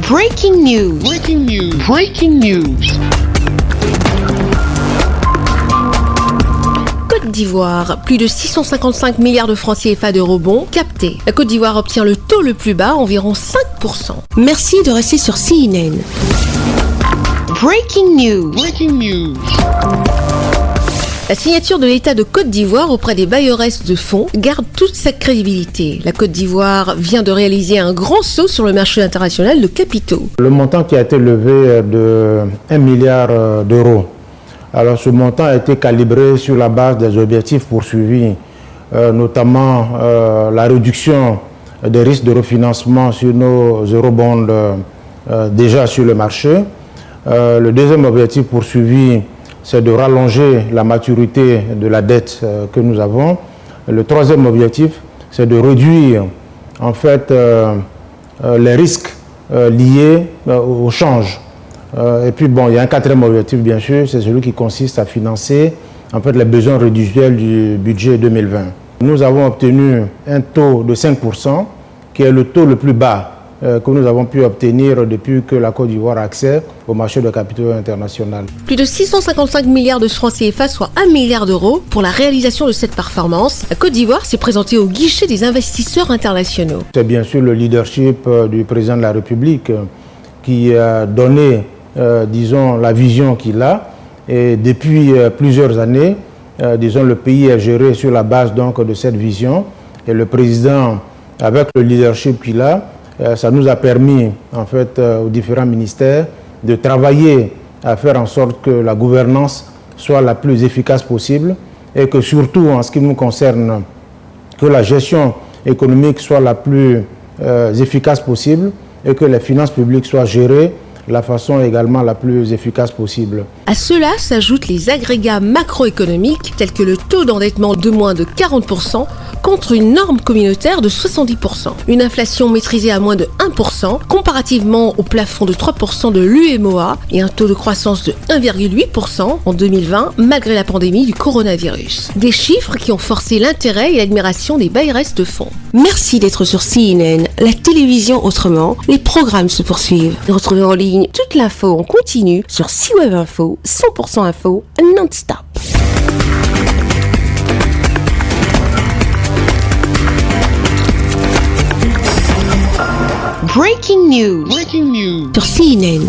Breaking news. Breaking news. Breaking news. Côte d'Ivoire, plus de 655 milliards de francs CFA de rebond captés. La Côte d'Ivoire obtient le taux le plus bas, environ 5%. Merci de rester sur CNN. Breaking news. Breaking news. La signature de l'État de Côte d'Ivoire auprès des bailleresses de fonds garde toute sa crédibilité. La Côte d'Ivoire vient de réaliser un grand saut sur le marché international de capitaux. Le montant qui a été levé de 1 milliard d'euros. Alors ce montant a été calibré sur la base des objectifs poursuivis, notamment la réduction des risques de refinancement sur nos eurobonds déjà sur le marché. Le deuxième objectif poursuivi, c'est de rallonger la maturité de la dette que nous avons. Le troisième objectif, c'est de réduire en fait les risques liés au change. Et puis bon, il y a un quatrième objectif bien sûr, c'est celui qui consiste à financer en fait les besoins résiduels du budget 2020. Nous avons obtenu un taux de 5%, qui est le taux le plus bas que nous avons pu obtenir depuis que la Côte d'Ivoire a accès au marché de capitaux international. Plus de 655 milliards de francs CFA, soit 1 milliard d'euros, pour la réalisation de cette performance. La Côte d'Ivoire s'est présentée au guichet des investisseurs internationaux. C'est bien sûr le leadership du président de la République qui a donné, disons, la vision qu'il a. Et depuis plusieurs années, disons, le pays est géré sur la base donc de cette vision. Et le président, avec le leadership qu'il a, ça nous a permis, en fait, aux différents ministères de travailler à faire en sorte que la gouvernance soit la plus efficace possible et que surtout, en ce qui nous concerne, que la gestion économique soit la plus efficace possible et que les finances publiques soient gérées de la façon également la plus efficace possible. À cela s'ajoutent les agrégats macroéconomiques tels que le taux d'endettement de moins de 40% contre une norme communautaire de 70%. Une inflation maîtrisée à moins de 1% comparativement au plafond de 3% de l'UMOA et un taux de croissance de 1,8% en 2020 malgré la pandémie du coronavirus. Des chiffres qui ont forcé l'intérêt et l'admiration des bailleresses de fonds. Merci d'être sur CNN, la télévision autrement. Les programmes se poursuivent. Retrouvez en ligne toute l'info en continu sur C-Web Info, 100% info, non-stop. Breaking news. Breaking news. Sur CNN.